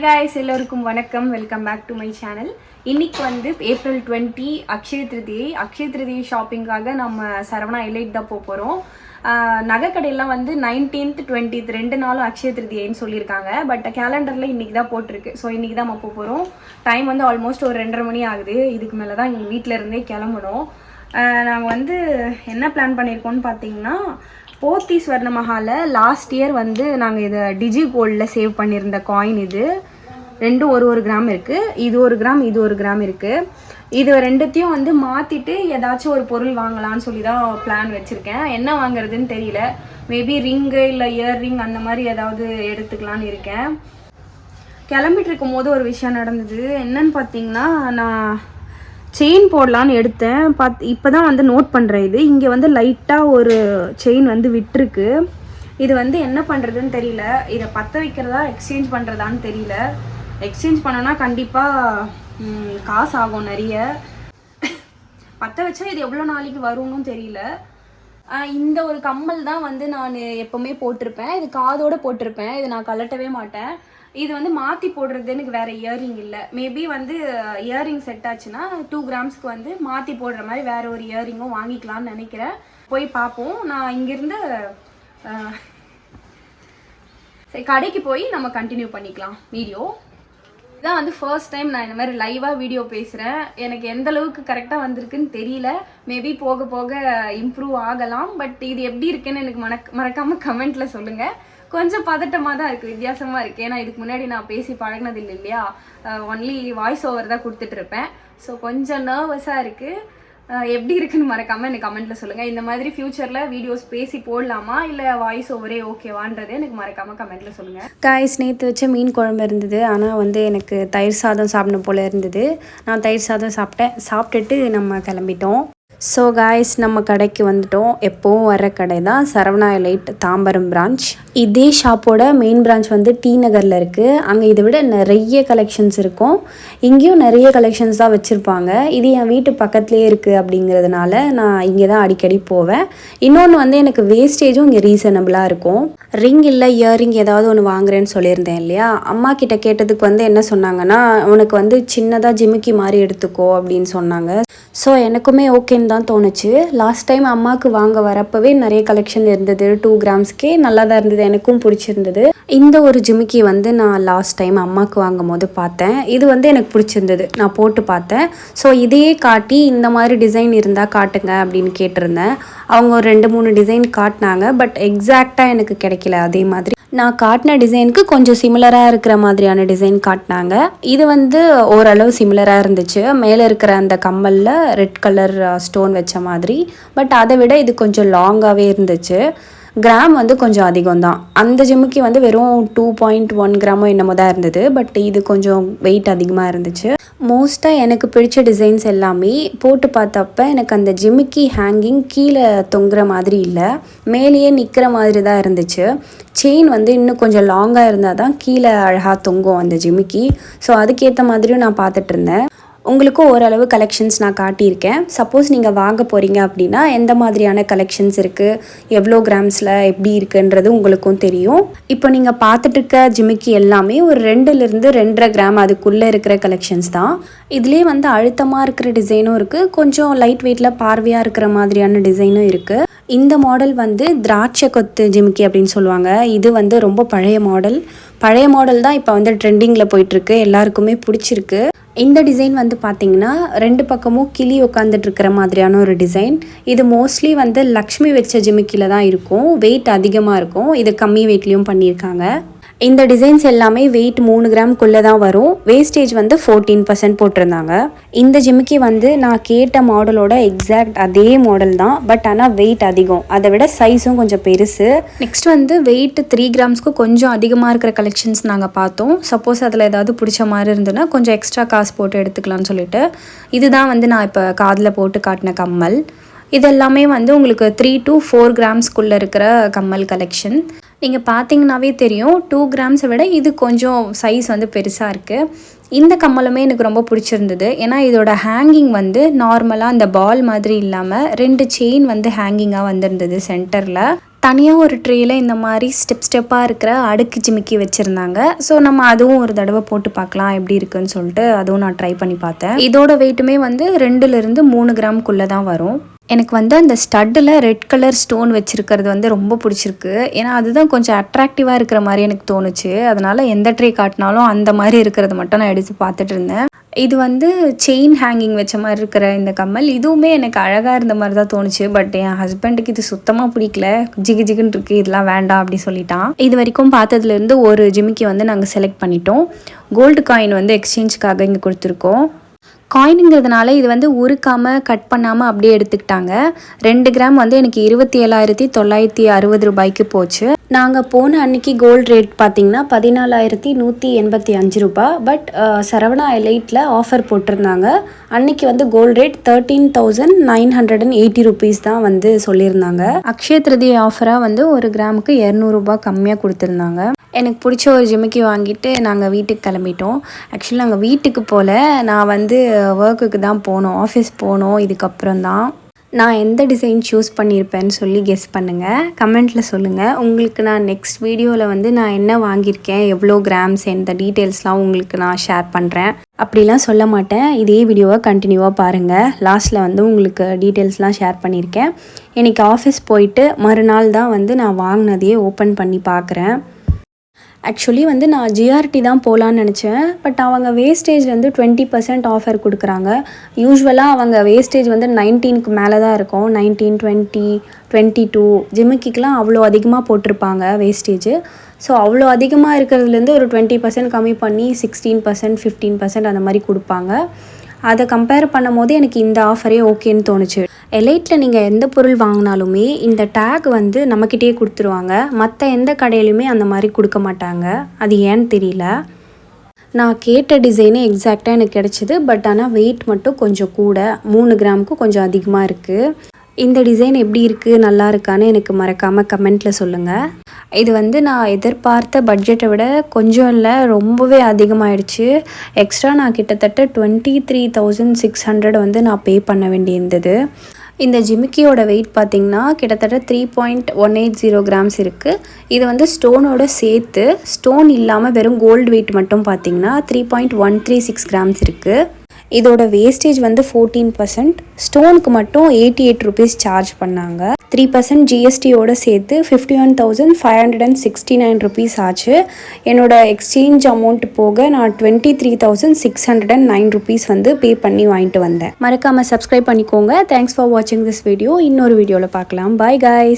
guys, எல்லோருக்கும் வணக்கம். Welcome back to my channel. இன்னைக்கு வந்து ஏப்ரல் 20 அக்ஷய திருதியை ஷாப்பிங்காக நம்ம சரவணா எலைட் தான் போகிறோம். நகை கடையெல்லாம் வந்து 19th 20th 2 நாளும் அக்ஷய திருதியைன்னு சொல்லியிருக்காங்க. பட் கேலண்டரில் இன்றைக்கி தான் போட்டிருக்கு. ஸோ இன்றைக்கி தான் நம்ம போகிறோம். டைம் வந்து ஆல்மோஸ்ட் ஒரு 2:30 மணி ஆகுது. இதுக்கு மேலே தான் எங்கள் வீட்டில் இருந்தே கிளம்பணும். நாங்கள் வந்து என்ன பிளான் பண்ணியிருக்கோம்னு பார்த்தீங்கன்னா, போத்தி ஸ்வர்ண மஹாலில் லாஸ்ட் இயர் வந்து நாங்கள் இதை டிஜி கோல்டில் சேவ் பண்ணியிருந்த காயின் இது. ரெண்டும் ஒரு கிராம் இருக்குது. இது 1 கிராம், இது 1 கிராம் இருக்குது. இது ரெண்டுத்தையும் வந்து மாற்றிட்டு ஏதாச்சும் ஒரு பொருள் வாங்கலான்னு சொல்லி தான் பிளான் வச்சுருக்கேன். என்ன வாங்குறதுன்னு தெரியல. மேபி ரிங்கு இல்லை இயர் ரிங் அந்த மாதிரி ஏதாவது எடுத்துக்கலான்னு இருக்கேன். கிளம்பிட்டு இருக்கும் போது ஒரு விஷயம் நடந்தது. என்னன்னு பார்த்தீங்கன்னா, நான் செயின் போடலான்னு எடுத்தேன். இப்போ தான் வந்து நோட் பண்ணுறேன். இது இங்கே வந்து லைட்டாக ஒரு செயின் வந்து விட்டுருக்கு. இது வந்து என்ன பண்ணுறதுன்னு தெரியல. இதை பற்ற வைக்கிறதா எக்ஸ்சேஞ்ச் பண்ணுறதான்னு தெரியல. எக்ஸ்சேஞ்ச் பண்ணோன்னா கண்டிப்பாக காசு ஆகும் நிறைய. பற்ற வச்சா இது எவ்வளோ நாளைக்கு வரும்னு தெரியல. இந்த ஒரு கம்மல் தான் வந்து நான் எப்போவுமே போட்டிருப்பேன். இது காதோடு போட்டிருப்பேன். இது நான் கலட்டவே மாட்டேன். இது வந்து மாற்றி போடுறது எனக்கு வேறு இயரிங் இல்லை. மேபி வந்து இயரிங் செட் ஆச்சுன்னா 2 கிராம்ஸ்க்கு வந்து மாற்றி போடுற மாதிரி வேறு ஒரு இயரிங்கும் வாங்கிக்கலான்னு நினைக்கிறேன். போய் பார்ப்போம். நான் இங்கேருந்து சரி கடைக்கு போய் நம்ம கண்டினியூ பண்ணிக்கலாம் வீடியோ. இதான் வந்து ஃபர்ஸ்ட் டைம் நான் இந்த மாதிரி லைவாக வீடியோ பேசுகிறேன். எனக்கு எந்த அளவுக்கு கரெக்டாக வந்திருக்குன்னு தெரியல. மேபி போக போக இம்ப்ரூவ் ஆகலாம். பட் இது எப்படி இருக்குன்னு எனக்கு மறக்காமல் கமெண்ட்டில் சொல்லுங்கள். கொஞ்சம் பதட்டமாக தான் இருக்குது, வித்தியாசமாக இருக்குது. ஏன்னா இதுக்கு முன்னாடி நான் பேசி பழகினது இல்லை இல்லையா. ஒன்லி வாய்ஸ் ஓவர் தான் கொடுத்துட்ருப்பேன். ஸோ கொஞ்சம் நர்வஸாக இருக்குது. எப்படி இருக்குன்னு மறக்காமல் எனக்கு கமெண்ட்டில் சொல்லுங்கள். இந்த மாதிரி ஃப்யூச்சரில் வீடியோஸ் பேசி போடலாமா இல்லை வாய்ஸ் ஓவரே ஓகேவான்றது எனக்கு மறக்காமல் கமெண்ட்டில் சொல்லுங்கள். காய்ஸ் நேற்று வச்ச மீன் குழம்பு இருந்தது. ஆனால் வந்து எனக்கு தயிர் சாதம் சாப்பிடணும் போல் இருந்தது. நான் தயிர் சாதம் சாப்பிட்டுட்டு நம்ம கிளம்பிட்டோம். ஸோ காய்ஸ், நம்ம கடைக்கு வந்துட்டோம். எப்போவும் வர கடை தான் சரவணா எலைட் தாம்பரம் பிரான்ச். இதே ஷாப்போட மெயின் பிரான்ச் வந்து டி நகரில் இருக்குது. அங்கே இதை விட நிறைய கலெக்ஷன்ஸ் இருக்கும். இங்கேயும் நிறைய கலெக்ஷன்ஸ் தான் வச்சுருப்பாங்க. இது என் வீட்டு பக்கத்துலேயே இருக்குது அப்படிங்கிறதுனால நான் இங்கே தான் அடிக்கடி போவேன். இன்னொன்று வந்து எனக்கு வேஸ்டேஜும் இங்கே ரீசனபிளாக இருக்கும். ரிங் இல்லை இயரிங் ஏதாவது ஒன்று வாங்குறேன்னு சொல்லியிருந்தேன் இல்லையா. அம்மா கிட்ட கேட்டதுக்கு வந்து என்ன சொன்னாங்கன்னா, உனக்கு வந்து சின்னதாக ஜிமிக்கி மாதிரி எடுத்துக்கோ அப்படின்னு சொன்னாங்க. ஸோ எனக்குமே ஓகேன்னு தான் தோணுச்சு. லாஸ்ட் டைம் அம்மாவுக்கு வாங்க வரப்பவே நிறைய கலெக்ஷன் இருந்தது. 2 கிராம்ஸ்க்கே நல்லா தான் இருந்தது. எனக்கும் பிடிச்சிருந்தது. இந்த ஒரு ஜிமிக்கி வந்து நான் லாஸ்ட் டைம் அம்மாவுக்கு வாங்கும் போது பார்த்தேன். இது வந்து எனக்கு பிடிச்சிருந்தது. நான் போட்டு பார்த்தேன். ஸோ இதையே காட்டி இந்த மாதிரி டிசைன் இருந்தால் காட்டுங்க அப்படின்னு கேட்டிருந்தேன். அவங்க ஒரு 2-3 டிசைன் காட்டினாங்க. பட் எக்ஸாக்டாக எனக்கு கிடைக்கல. அதே மாதிரி நான் காட்டின டிசைனுக்கு கொஞ்சம் சிமிலராக இருக்கிற மாதிரியான டிசைன் காட்டினாங்க. இது வந்து ஓரளவு சிமிலராக இருந்துச்சு. மேலே இருக்கிற அந்த கம்மலில் ரெட் கலர் ஸ்டோன் வச்ச மாதிரி. பட் அதை விட இது கொஞ்சம் லாங்காகவே இருந்துச்சு. கிராம் வந்து கொஞ்சம் அதிகம் தான். அந்த ஜிமிக்கி வந்து வெறும் 2.1 கிராமோ என்னமோ தான் இருந்தது. பட் இது கொஞ்சம் வெயிட் அதிகமாக இருந்துச்சு. மோஸ்ட்டாக எனக்கு பிடிச்ச டிசைன்ஸ் எல்லாமே போட்டு பார்த்தப்ப எனக்கு அந்த ஜிமிக்கி ஹேங்கிங் கீழே தொங்குற மாதிரி இல்லை, மேலேயே நிற்கிற மாதிரி தான் இருந்துச்சு. செயின் வந்து இன்னும் கொஞ்சம் லாங்காக இருந்தால் தான் கீழே அழகாக தொங்கும் அந்த ஜிமிக்கி. ஸோ அதுக்கேற்ற மாதிரியும் நான் பார்த்துட்டு இருந்தேன். உங்களுக்கும் ஓரளவு கலெக்ஷன்ஸ் நான் காட்டியிருக்கேன். சப்போஸ் நீங்கள் வாங்க போகிறீங்க அப்படின்னா எந்த மாதிரியான கலெக்ஷன்ஸ் இருக்குது, எவ்வளோ கிராம்ஸில் எப்படி இருக்குன்றது உங்களுக்கும் தெரியும். இப்போ நீங்கள் பார்த்துட்டு இருக்க ஜிமிக்கி எல்லாமே ஒரு 2லேருந்து 2.5 கிராம் அதுக்குள்ளே இருக்கிற கலெக்ஷன்ஸ் தான். இதுலேயே வந்து அழுத்தமாக இருக்கிற டிசைனும் இருக்குது, கொஞ்சம் லைட் வெயிட்டில் பார்வையாக இருக்கிற மாதிரியான டிசைனும் இருக்குது. இந்த மாடல் வந்து திராட்சை கொத்து ஜிமிக்கி அப்படின்னு சொல்லுவாங்க. இது வந்து ரொம்ப பழைய மாடல் தான் இப்போ வந்து ட்ரெண்டிங்கில் போயிட்டுருக்கு. எல்லாருக்குமே பிடிச்சிருக்கு. இந்த டிசைன் வந்து பார்த்திங்கன்னா 2 பக்கமும் கிளி உட்காந்துட்டு இருக்கிற மாதிரியான ஒரு டிசைன். இது மோஸ்ட்லி வந்து லக்ஷ்மி வச்ச ஜிமிக்கியில் தான் இருக்கும். வெயிட் அதிகமாக இருக்கும். இது கம்மி வெயிட்லேயும் பண்ணியிருக்காங்க. இந்த டிசைன்ஸ் எல்லாமே வெயிட் 3 கிராம்குள்ளே தான் வரும். வேஸ்டேஜ் வந்து 14% போட்டிருந்தாங்க. இந்த ஜிமிக்கி வந்து நான் கேட்ட மாடலோட எக்ஸாக்ட் அதே மாடல் தான். பட் ஆனால் வெயிட் அதிகம். அதை விட சைஸும் கொஞ்சம் பெருசு. நெக்ஸ்ட் வந்து வெயிட் 3 கிராம்ஸ்க்கு கொஞ்சம் அதிகமாக இருக்கிற கலெக்ஷன்ஸ் நாங்கள் பார்த்தோம். சப்போஸ் அதில் ஏதாவது பிடிச்ச மாதிரி இருந்ததுன்னா கொஞ்சம் எக்ஸ்ட்ரா காசு போட்டு எடுத்துக்கலாம்னு சொல்லிட்டு இதுதான் வந்து நான் இப்போ காதில் போட்டு காட்டின கம்மல். இதெல்லாமே வந்து உங்களுக்கு 3 to 4 கிராம்ஸ்குள்ளே இருக்கிற கம்மல் கலெக்ஷன். நீங்கள் பார்த்தீங்கன்னாவே தெரியும், 2 கிராம்ஸை விட இது கொஞ்சம் சைஸ் வந்து பெருசாக இருக்குது. இந்த கம்மலுமே எனக்கு ரொம்ப பிடிச்சிருந்தது. ஏன்னா இதோட ஹேங்கிங் வந்து நார்மலாக அந்த பால் மாதிரி இல்லாமல் 2 செயின் வந்து ஹேங்கிங்காக வந்திருந்தது சென்டரில். தனியாக ஒரு ட்ரேயில் இந்த மாதிரி ஸ்டெப்பாக இருக்கிற அடுக்கு ஜிமிக்கி வச்சுருந்தாங்க. ஸோ நம்ம அதுவும் ஒரு தடவை போட்டு பார்க்கலாம் எப்படி இருக்குன்னு சொல்லிட்டு அதுவும் நான் ட்ரை பண்ணி பார்த்தேன். இதோட வெயிட்டுமே வந்து 2லேருந்து 3 கிராமுக்குள்ளே தான் வரும். எனக்கு வந்து அந்த ஸ்டட்டில் ரெட் கலர் ஸ்டோன் வச்சுருக்கிறது வந்து ரொம்ப பிடிச்சிருக்கு. ஏன்னா அதுதான் கொஞ்சம் அட்ராக்டிவாக இருக்கிற மாதிரி எனக்கு தோணுச்சு. அதனால் எந்த ட்ரே காட்டினாலும் அந்த மாதிரி இருக்கிறத மட்டும் நான் எடுத்து பார்த்துட்டு இருந்தேன். இது வந்து செயின் ஹேங்கிங் வச்ச மாதிரி இருக்கிற இந்த கம்மல் இதுவுமே எனக்கு அழகாக இருந்த மாதிரி தான் தோணுச்சு. பட் என் ஹஸ்பண்டுக்கு இது சுத்தமாக பிடிக்கல. ஜிகு ஜிகுன்னு இருக்குது, இதெல்லாம் வேண்டாம் அப்படி சொல்லிட்டான். இது வரைக்கும் பார்த்ததுலேருந்து ஒரு ஜிமிக்கி வந்து நாங்கள் செலக்ட் பண்ணிட்டோம். கோல்டு காயின் வந்து எக்ஸ்சேஞ்சுக்காக இங்கே கொடுத்துருக்கோம். காயினுங்கிறதுனால இது வந்து உருக்காமல் கட் பண்ணாமல் அப்படியே எடுத்துக்கிட்டாங்க. 2 கிராம் வந்து எனக்கு 27,960 ரூபாய்க்கு போச்சு. நாங்கள் போன அன்னைக்கு கோல்டு ரேட் பார்த்திங்கன்னா 14,185 ரூபா. பட் சரவணா எலைட்டில் ஆஃபர் போட்டிருந்தாங்க. அன்னைக்கு வந்து கோல்டு ரேட் 13,980 ருபீஸ் தான் வந்து சொல்லியிருந்தாங்க. அக்ஷய திருதி ஆஃபராக வந்து ஒரு கிராமுக்கு 200 ரூபா கம்மியாக கொடுத்துருந்தாங்க. எனக்கு பிடிச்ச ஒரு ஜிமிக்கி வாங்கிட்டு நாங்கள் வீட்டுக்கு கிளம்பிட்டோம். ஆக்சுவலி நாங்கள் வீட்டுக்கு போகல, நான் வந்து ஒர்க்குக்கு தான் போனோம், ஆஃபீஸ் போனோம். இதுக்கப்புறம் தான் நான் எந்த டிசைன் சூஸ் பண்ணியிருப்பேன்னு சொல்லி கெஸ் பண்ணுங்கள், கமெண்ட்டில் சொல்லுங்கள். உங்களுக்கு நான் நெக்ஸ்ட் வீடியோவில் வந்து நான் என்ன வாங்கியிருக்கேன், எவ்வளோ கிராம்ஸ், எந்த டீட்டெயில்ஸ்லாம் உங்களுக்கு நான் ஷேர் பண்ணுறேன். அப்படிலாம் சொல்ல மாட்டேன், இதே வீடியோவை கண்டினியூவாக பாருங்கள். லாஸ்ட்டில் வந்து உங்களுக்கு டீட்டெயில்ஸ்லாம் ஷேர் பண்ணியிருக்கேன். இன்றைக்கி ஆஃபீஸ் போயிட்டு மறுநாள் தான் வந்து நான் வாங்கினதையே ஓப்பன் பண்ணி பார்க்குறேன். ஆக்சுவலி வந்து நான் ஜிஆர்டி தான் போகலான்னு நினச்சேன். பட் அவங்க வேஸ்டேஜ் வந்து 20% ஆஃபர் கொடுக்குறாங்க. யூஸ்வலாக அவங்க வேஸ்டேஜ் வந்து 19க்கு மேலே தான் இருக்கும். 19, 20, 22 ஜிமிக்கிக்கெலாம் அவ்வளோ அதிகமாக போட்டிருப்பாங்க வேஸ்டேஜ். ஸோ அவ்வளோ அதிகமாக இருக்கிறதுலேருந்து ஒரு 20% கம்மி பண்ணி 16%, 15% அந்த மாதிரி கொடுப்பாங்க. அதை கம்பேர் பண்ணும் போது எனக்கு இந்த ஆஃபரே ஓகேன்னு தோணுச்சு. எலைட்டில் நீங்கள் எந்த பொருள் வாங்கினாலுமே இந்த டேக் வந்து நம்மக்கிட்டே கொடுத்துருவாங்க. மற்ற எந்த கடையிலுமே அந்த மாதிரி கொடுக்க மாட்டாங்க. அது ஏன்னு தெரியல. நான் கேட்ட டிசைனே எக்ஸாக்டாக எனக்கு கிடச்சிது. பட் ஆனால் வெயிட் மட்டும் கொஞ்சம் கூட, 3 கிராமுக்கு கொஞ்சம் அதிகமாக இருக்குது. இந்த டிசைன் எப்படி இருக்குது, நல்லா இருக்கான்னு எனக்கு மறக்காமல் கமெண்ட்டில் சொல்லுங்கள். இது வந்து நான் எதிர்பார்த்த பட்ஜெட்டை விட கொஞ்சம் இல்லை, ரொம்பவே அதிகமாகிடுச்சு. எக்ஸ்ட்ரா நான் கிட்டத்தட்ட 23,600 வந்து நான் பே பண்ண வேண்டியிருந்தது. இந்த ஜிமிக்கியோட வெயிட் பார்த்திங்கன்னா கிட்டத்தட்ட 3.180 கிராம்ஸ் இருக்குது. இது வந்து ஸ்டோனோட சேர்த்து, ஸ்டோன் இல்லாமல் வெறும் கோல்டு வெயிட் மட்டும் பார்த்திங்கன்னா 3.136 கிராம்ஸ் இருக்குது. இதோட வேஸ்டேஜ் வந்து 14%. ஸ்டோனுக்கு மட்டும் 88 ருபீஸ் சார்ஜ் பண்ணாங்க. 3% ஜிஎஸ்டியோடு சேர்த்து 51,569 ருபீஸ் ஆச்சு. என்னோட எக்ஸ்சேஞ்ச் அமௌண்ட் போக நான் 23,609 ருபீஸ் வந்து பே பண்ணி வாங்கிட்டு வந்தேன். மறக்காமல் சப்ஸ்கிரைப் பண்ணிக்கோங்க. தேங்க்ஸ் ஃபார் வாட்சிங் திஸ் வீடியோ. இன்னொரு வீடியோவில் பார்க்கலாம். Bye guys.